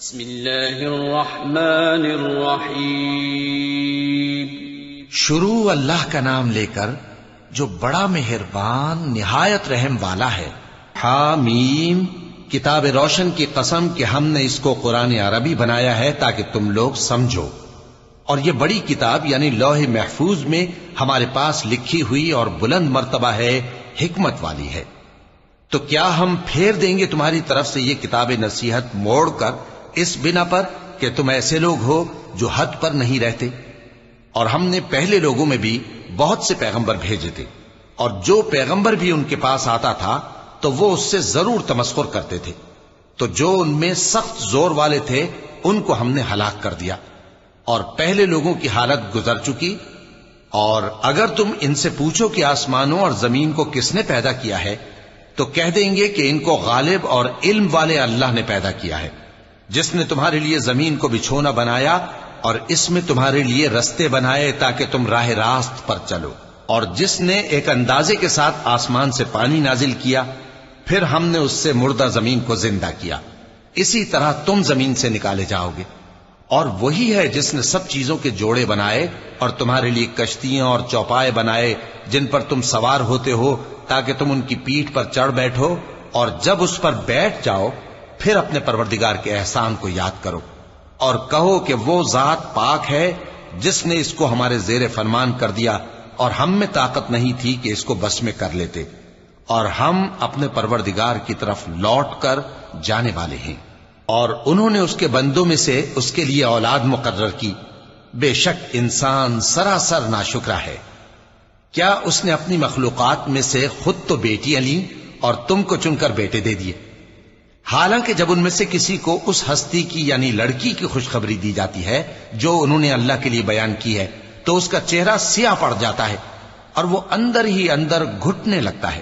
بسم اللہ الرحمن الرحیم۔ شروع اللہ کا نام لے کر جو بڑا مہربان نہایت رحم والا ہے۔ حامیم، کتاب روشن کی قسم کہ ہم نے اس کو قرآن عربی بنایا ہے تاکہ تم لوگ سمجھو، اور یہ بڑی کتاب یعنی لوح محفوظ میں ہمارے پاس لکھی ہوئی اور بلند مرتبہ ہے، حکمت والی ہے۔ تو کیا ہم پھیر دیں گے تمہاری طرف سے یہ کتاب نصیحت موڑ کر اس بنا پر کہ تم ایسے لوگ ہو جو حد پر نہیں رہتے؟ اور ہم نے پہلے لوگوں میں بھی بہت سے پیغمبر بھیجے تھے، اور جو پیغمبر بھی ان کے پاس آتا تھا تو وہ اس سے ضرور تمسخر کرتے تھے، تو جو ان میں سخت زور والے تھے ان کو ہم نے ہلاک کر دیا، اور پہلے لوگوں کی حالت گزر چکی۔ اور اگر تم ان سے پوچھو کہ آسمانوں اور زمین کو کس نے پیدا کیا ہے تو کہہ دیں گے کہ ان کو غالب اور علم والے اللہ نے پیدا کیا ہے، جس نے تمہارے لیے زمین کو بچھونا بنایا اور اس میں تمہارے لیے رستے بنائے تاکہ تم راہ راست پر چلو، اور جس نے ایک اندازے کے ساتھ آسمان سے پانی نازل کیا، پھر ہم نے اس سے مردہ زمین کو زندہ کیا، اسی طرح تم زمین سے نکالے جاؤ گے۔ اور وہی ہے جس نے سب چیزوں کے جوڑے بنائے اور تمہارے لیے کشتیاں اور چوپائے بنائے جن پر تم سوار ہوتے ہو تاکہ تم ان کی پیٹھ پر چڑھ بیٹھو، اور جب اس پر بیٹھ جاؤ پھر اپنے پروردگار کے احسان کو یاد کرو اور کہو کہ وہ ذات پاک ہے جس نے اس کو ہمارے زیر فرمان کر دیا، اور ہم میں طاقت نہیں تھی کہ اس کو بس میں کر لیتے، اور ہم اپنے پروردگار کی طرف لوٹ کر جانے والے ہیں۔ اور انہوں نے اس کے بندوں میں سے اس کے لیے اولاد مقرر کی، بے شک انسان سراسر ناشکرا ہے۔ کیا اس نے اپنی مخلوقات میں سے خود تو بیٹیاں لیں اور تم کو چن کر بیٹے دے دیے؟ حالانکہ جب ان میں سے کسی کو اس ہستی کی یعنی لڑکی کی خوشخبری دی جاتی ہے جو انہوں نے اللہ کے لیے بیان کی ہے تو اس کا چہرہ سیاہ پڑ جاتا ہے اور وہ اندر ہی اندر گھٹنے لگتا ہے۔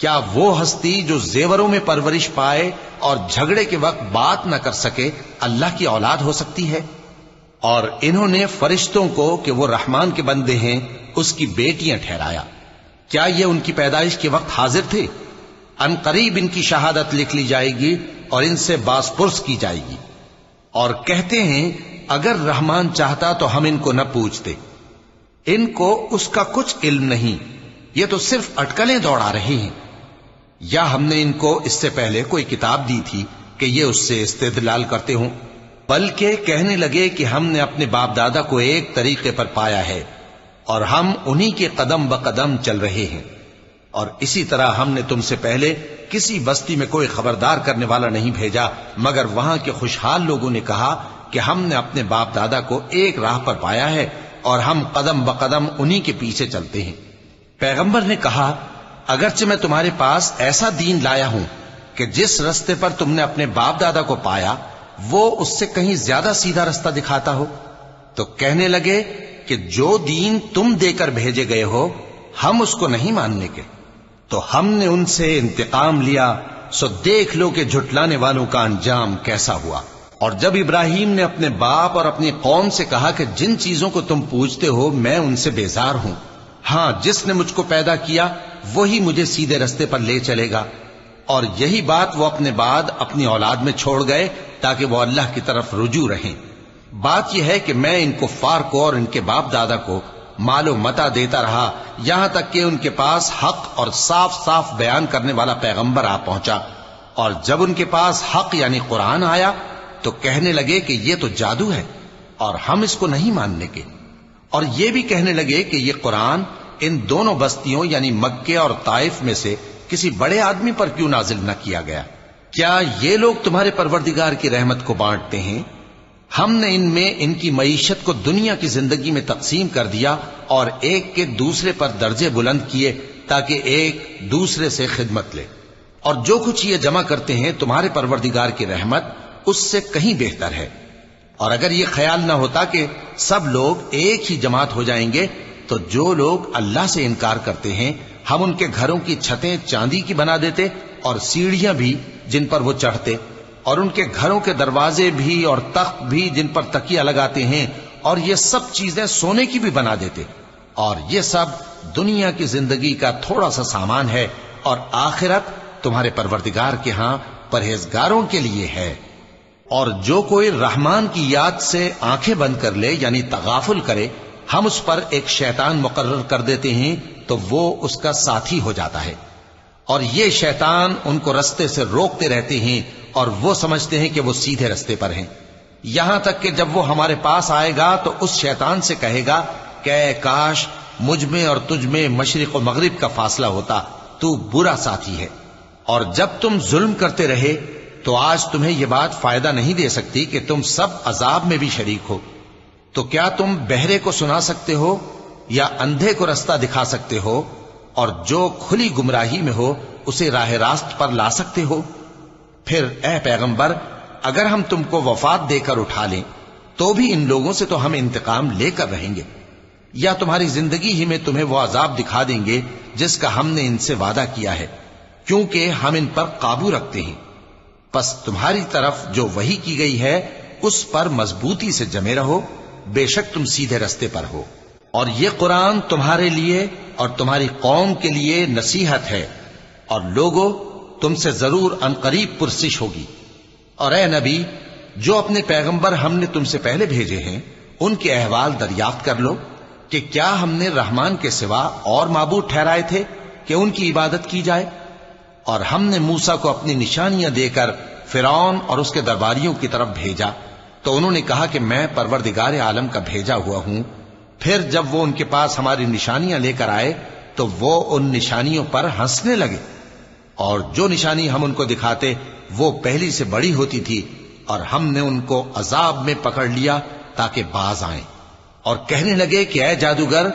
کیا وہ ہستی جو زیوروں میں پرورش پائے اور جھگڑے کے وقت بات نہ کر سکے اللہ کی اولاد ہو سکتی ہے؟ اور انہوں نے فرشتوں کو کہ وہ رحمان کے بندے ہیں اس کی بیٹیاں ٹھہرایا۔ کیا یہ ان کی پیدائش کے وقت حاضر تھے؟ ان قریب ان کی شہادت لکھ لی جائے گی اور ان سے باز پرس کی جائے گی۔ اور کہتے ہیں اگر رحمان چاہتا تو ہم ان کو نہ پوچھتے، ان کو اس کا کچھ علم نہیں، یہ تو صرف اٹکلیں دوڑا رہے ہیں۔ یا ہم نے ان کو اس سے پہلے کوئی کتاب دی تھی کہ یہ اس سے استدلال کرتے ہوں؟ بلکہ کہنے لگے کہ ہم نے اپنے باپ دادا کو ایک طریقے پر پایا ہے اور ہم انہی کے قدم بقدم چل رہے ہیں۔ اور اسی طرح ہم نے تم سے پہلے کسی بستی میں کوئی خبردار کرنے والا نہیں بھیجا مگر وہاں کے خوشحال لوگوں نے کہا کہ ہم نے اپنے باپ دادا کو ایک راہ پر پایا ہے اور ہم قدم بقدم انہی کے پیچھے چلتے ہیں۔ پیغمبر نے کہا اگرچہ میں تمہارے پاس ایسا دین لایا ہوں کہ جس رستے پر تم نے اپنے باپ دادا کو پایا وہ اس سے کہیں زیادہ سیدھا رستہ دکھاتا ہو، تو کہنے لگے کہ جو دین تم دے کر بھیجے گئے ہو ہم اس کو نہیں ماننے کے، تو ہم نے ان سے انتقام لیا، سو دیکھ لو کہ جھٹلانے والوں کا انجام کیسا ہوا۔ اور جب ابراہیم نے اپنے باپ اور اپنی قوم سے کہا کہ جن چیزوں کو تم پوجتے ہو میں ان سے بیزار ہوں، ہاں جس نے مجھ کو پیدا کیا وہی مجھے سیدھے رستے پر لے چلے گا، اور یہی بات وہ اپنے بعد اپنی اولاد میں چھوڑ گئے تاکہ وہ اللہ کی طرف رجوع رہیں۔ بات یہ ہے کہ میں ان کفار کو اور ان کے باپ دادا کو مال و متاع دیتا رہا یہاں تک کہ ان کے پاس حق اور صاف صاف بیان کرنے والا پیغمبر آ پہنچا، اور جب ان کے پاس حق یعنی قرآن آیا تو کہنے لگے کہ یہ تو جادو ہے اور ہم اس کو نہیں ماننے کے، اور یہ بھی کہنے لگے کہ یہ قرآن ان دونوں بستیوں یعنی مکے اور طائف میں سے کسی بڑے آدمی پر کیوں نازل نہ کیا گیا؟ کیا یہ لوگ تمہارے پروردگار کی رحمت کو بانٹتے ہیں؟ ہم نے ان میں ان کی معیشت کو دنیا کی زندگی میں تقسیم کر دیا اور ایک کے دوسرے پر درجے بلند کیے تاکہ ایک دوسرے سے خدمت لے، اور جو کچھ یہ جمع کرتے ہیں تمہارے پروردگار کی رحمت اس سے کہیں بہتر ہے۔ اور اگر یہ خیال نہ ہوتا کہ سب لوگ ایک ہی جماعت ہو جائیں گے تو جو لوگ اللہ سے انکار کرتے ہیں ہم ان کے گھروں کی چھتیں چاندی کی بنا دیتے اور سیڑھیاں بھی جن پر وہ چڑھتے، اور ان کے گھروں کے دروازے بھی اور تخت بھی جن پر تکیہ لگاتے ہیں، اور یہ سب چیزیں سونے کی بھی بنا دیتے، اور یہ سب دنیا کی زندگی کا تھوڑا سا سامان ہے، اور آخرت تمہارے پروردگار کے ہاں پرہیزگاروں کے لیے ہے۔ اور جو کوئی رحمان کی یاد سے آنکھیں بند کر لے یعنی تغافل کرے، ہم اس پر ایک شیطان مقرر کر دیتے ہیں تو وہ اس کا ساتھی ہو جاتا ہے، اور یہ شیطان ان کو رستے سے روکتے رہتے ہیں اور وہ سمجھتے ہیں کہ وہ سیدھے رستے پر ہیں، یہاں تک کہ جب وہ ہمارے پاس آئے گا تو اس شیطان سے کہے گا کہ اے کاش مجھ میں اور تجھ میں مشرق و مغرب کا فاصلہ ہوتا، تو برا ساتھی ہے۔ اور جب تم ظلم کرتے رہے تو آج تمہیں یہ بات فائدہ نہیں دے سکتی کہ تم سب عذاب میں بھی شریک ہو، تو کیا تم بہرے کو سنا سکتے ہو یا اندھے کو رستہ دکھا سکتے ہو، اور جو کھلی گمراہی میں ہو اسے راہ راست پر لا سکتے ہو؟ پھر اے پیغمبر، اگر ہم تم کو وفات دے کر اٹھا لیں تو بھی ان لوگوں سے تو ہم انتقام لے کر رہیں گے، یا تمہاری زندگی ہی میں تمہیں وہ عذاب دکھا دیں گے جس کا ہم نے ان سے وعدہ کیا ہے، کیونکہ ہم ان پر قابو رکھتے ہیں۔ پس تمہاری طرف جو وحی کی گئی ہے اس پر مضبوطی سے جمے رہو، بے شک تم سیدھے رستے پر ہو، اور یہ قرآن تمہارے لیے اور تمہاری قوم کے لیے نصیحت ہے، اور لوگوں تم سے ضرور عنقریب پرسش ہوگی۔ اور اے نبی، جو اپنے پیغمبر ہم نے تم سے پہلے بھیجے ہیں ان کے احوال دریافت کر لو کہ کیا ہم نے رحمان کے سوا اور معبود ٹھہرائے تھے کہ ان کی عبادت کی جائے؟ اور ہم نے موسیٰ کو اپنی نشانیاں دے کر فرعون اور اس کے درباریوں کی طرف بھیجا تو انہوں نے کہا کہ میں پروردگار عالم کا بھیجا ہوا ہوں۔ پھر جب وہ ان کے پاس ہماری نشانیاں لے کر آئے تو وہ ان نشانیوں پر ہنسنے لگے، اور جو نشانی ہم ان کو دکھاتے وہ پہلی سے بڑی ہوتی تھی، اور ہم نے ان کو عذاب میں پکڑ لیا تاکہ باز آئیں، اور کہنے لگے کہ اے جادوگر،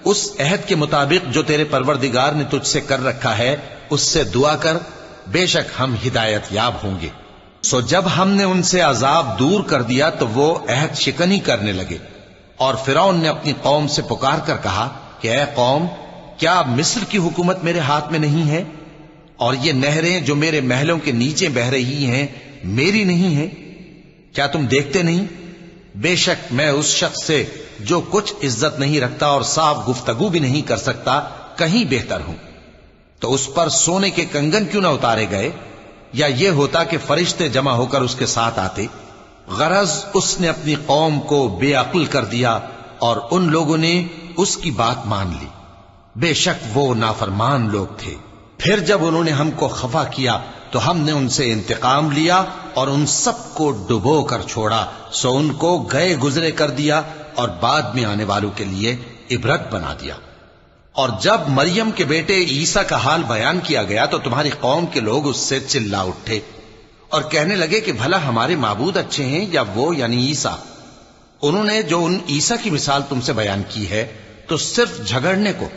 اس عہد کے مطابق جو تیرے پروردگار نے تجھ سے کر رکھا ہے اس سے دعا کر، بے شک ہم ہدایت یاب ہوں گے۔ سو جب ہم نے ان سے عذاب دور کر دیا تو وہ عہد شکنی کرنے لگے، اور فرعون نے اپنی قوم سے پکار کر کہا کہ اے قوم، کیا مصر کی حکومت میرے ہاتھ میں نہیں ہے، اور یہ نہریں جو میرے محلوں کے نیچے بہ رہی ہیں میری نہیں ہیں؟ کیا تم دیکھتے نہیں؟ بے شک میں اس شخص سے جو کچھ عزت نہیں رکھتا اور صاف گفتگو بھی نہیں کر سکتا کہیں بہتر ہوں۔ تو اس پر سونے کے کنگن کیوں نہ اتارے گئے، یا یہ ہوتا کہ فرشتے جمع ہو کر اس کے ساتھ آتے؟ غرض اس نے اپنی قوم کو بے عقل کر دیا اور ان لوگوں نے اس کی بات مان لی، بے شک وہ نافرمان لوگ تھے۔ پھر جب انہوں نے ہم کو خفا کیا تو ہم نے ان سے انتقام لیا اور ان سب کو ڈبو کر چھوڑا، سو ان کو گئے گزرے کر دیا اور بعد میں آنے والوں کے لیے عبرت بنا دیا۔ اور جب مریم کے بیٹے عیسیٰ کا حال بیان کیا گیا تو تمہاری قوم کے لوگ اس سے چلا اٹھے اور کہنے لگے کہ بھلا ہمارے معبود اچھے ہیں یا وہ یعنی عیسیٰ؟ انہوں نے جو ان عیسیٰ کی مثال تم سے بیان کی ہے تو صرف جھگڑنے کو،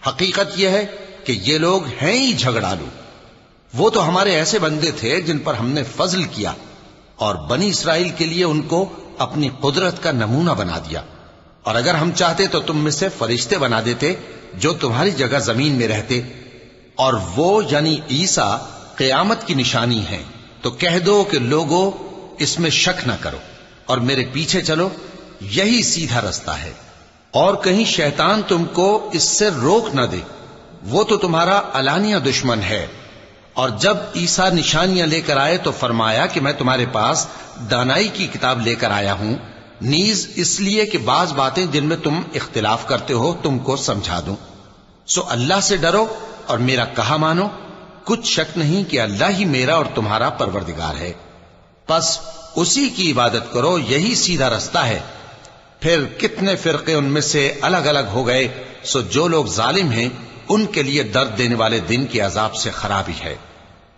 حقیقت یہ ہے کہ یہ لوگ ہیں ہی جھگڑالو۔ وہ تو ہمارے ایسے بندے تھے جن پر ہم نے فضل کیا، اور بنی اسرائیل کے لیے ان کو اپنی قدرت کا نمونہ بنا دیا، اور اگر ہم چاہتے تو تم میں سے فرشتے بنا دیتے جو تمہاری جگہ زمین میں رہتے، اور وہ یعنی عیسیٰ قیامت کی نشانی ہیں۔ تو کہہ دو کہ لوگوں اس میں شک نہ کرو اور میرے پیچھے چلو، یہی سیدھا رستہ ہے، اور کہیں شیطان تم کو اس سے روک نہ دے، وہ تو تمہارا علانیہ دشمن ہے۔ اور جب عیسیٰ نشانیاں لے کر آئے تو فرمایا کہ میں تمہارے پاس دانائی کی کتاب لے کر آیا ہوں، نیز اس لیے کہ بعض باتیں جن میں تم اختلاف کرتے ہو تم کو سمجھا دوں۔ سو اللہ سے ڈرو اور میرا کہا مانو، کچھ شک نہیں کہ اللہ ہی میرا اور تمہارا پروردگار ہے، پس اسی کی عبادت کرو، یہی سیدھا رستہ ہے۔ پھر کتنے فرقے ان میں سے الگ الگ ہو گئے، سو جو لوگ ظالم ہیں ان کے لیے درد دینے والے دن کے عذاب سے خرابی ہے۔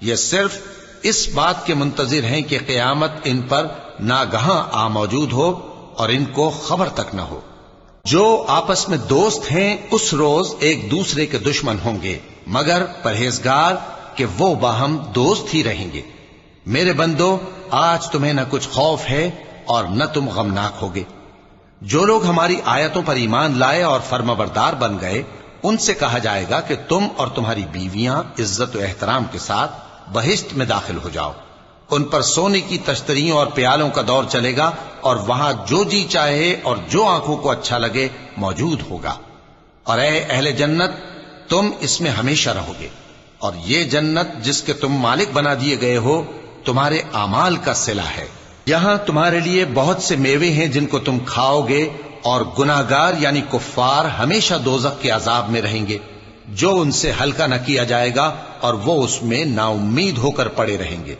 یہ صرف اس بات کے منتظر ہیں کہ قیامت ان پر ناگہاں آ موجود ہو اور ان کو خبر تک نہ ہو۔ جو آپس میں دوست ہیں اس روز ایک دوسرے کے دشمن ہوں گے، مگر پرہیزگار کہ وہ باہم دوست ہی رہیں گے۔ میرے بندو، آج تمہیں نہ کچھ خوف ہے اور نہ تم غمناک ہوگے۔ جو لوگ ہماری آیتوں پر ایمان لائے اور فرمانبردار بن گئے ان سے کہا جائے گا کہ تم اور تمہاری بیویاں عزت و احترام کے ساتھ بہشت میں داخل ہو جاؤ۔ ان پر سونے کی تشتریوں اور پیالوں کا دور چلے گا، اور وہاں جو جی چاہے اور جو آنکھوں کو اچھا لگے موجود ہوگا۔ اور اے اہل جنت، تم اس میں ہمیشہ رہو گے، اور یہ جنت جس کے تم مالک بنا دیے گئے ہو تمہارے اعمال کا صلہ ہے۔ یہاں تمہارے لیے بہت سے میوے ہیں جن کو تم کھاؤ گے، اور گناہگار یعنی کفار ہمیشہ دوزخ کے عذاب میں رہیں گے، جو ان سے ہلکا نہ کیا جائے گا، اور وہ اس میں نا امید ہو کر پڑے رہیں گے۔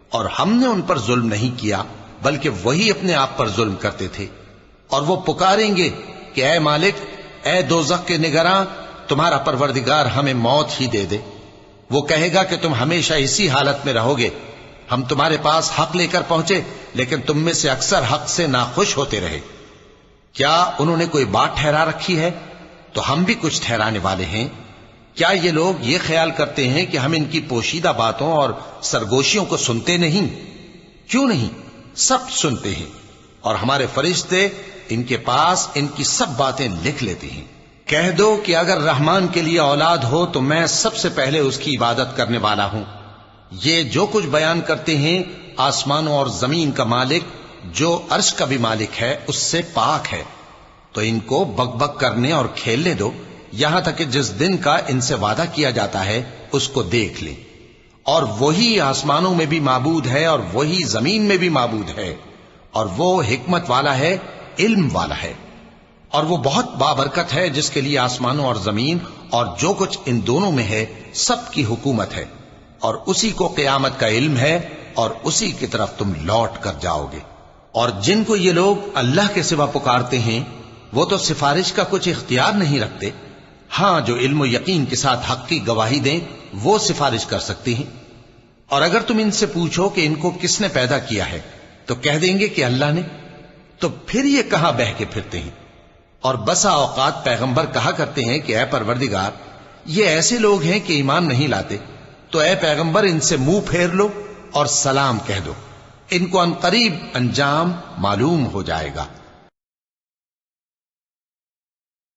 اور ہم نے ان پر ظلم نہیں کیا بلکہ وہی اپنے آپ پر ظلم کرتے تھے۔ اور وہ پکاریں گے کہ اے مالک، اے دوزخ کے نگراں، تمہارا پروردگار ہمیں موت ہی دے دے۔ وہ کہے گا کہ تم ہمیشہ اسی حالت میں رہو گے، ہم تمہارے پاس حق لے کر پہنچے لیکن تم میں سے اکثر حق سے ناخوش ہوتے رہے۔ کیا انہوں نے کوئی بات ٹھہرا رکھی ہے؟ تو ہم بھی کچھ ٹھہرانے والے ہیں۔ کیا یہ لوگ یہ خیال کرتے ہیں کہ ہم ان کی پوشیدہ باتوں اور سرگوشیوں کو سنتے نہیں؟ کیوں نہیں، سب سنتے ہیں، اور ہمارے فرشتے ان کے پاس ان کی سب باتیں لکھ لیتے ہیں۔ کہہ دو کہ اگر رحمان کے لیے اولاد ہو تو میں سب سے پہلے اس کی عبادت کرنے والا ہوں۔ یہ جو کچھ بیان کرتے ہیں آسمانوں اور زمین کا مالک، جو عرش کا بھی مالک ہے، اس سے پاک ہے۔ تو ان کو بک بک کرنے اور کھیلنے دو، یہاں تک کہ جس دن کا ان سے وعدہ کیا جاتا ہے اس کو دیکھ لیں۔ اور وہی آسمانوں میں بھی معبود ہے اور وہی زمین میں بھی معبود ہے، اور وہ حکمت والا ہے، علم والا ہے، اور وہ بہت بابرکت ہے جس کے لیے آسمانوں اور زمین اور جو کچھ ان دونوں میں ہے سب کی حکومت ہے، اور اسی کو قیامت کا علم ہے، اور اسی کی طرف تم لوٹ کر جاؤ گے۔ اور جن کو یہ لوگ اللہ کے سوا پکارتے ہیں وہ تو سفارش کا کچھ اختیار نہیں رکھتے، ہاں جو علم و یقین کے ساتھ حق کی گواہی دیں وہ سفارش کر سکتی ہیں۔ اور اگر تم ان سے پوچھو کہ ان کو کس نے پیدا کیا ہے تو کہہ دیں گے کہ اللہ نے، تو پھر یہ کہاں بہہ کے پھرتے ہیں۔ اور بسا اوقات پیغمبر کہا کرتے ہیں کہ اے پروردگار، یہ ایسے لوگ ہیں کہ ایمان نہیں لاتے، تو اے پیغمبر ان سے منہ پھیر لو اور سلام کہہ دو، ان کو عنقریب انجام معلوم ہو جائے گا۔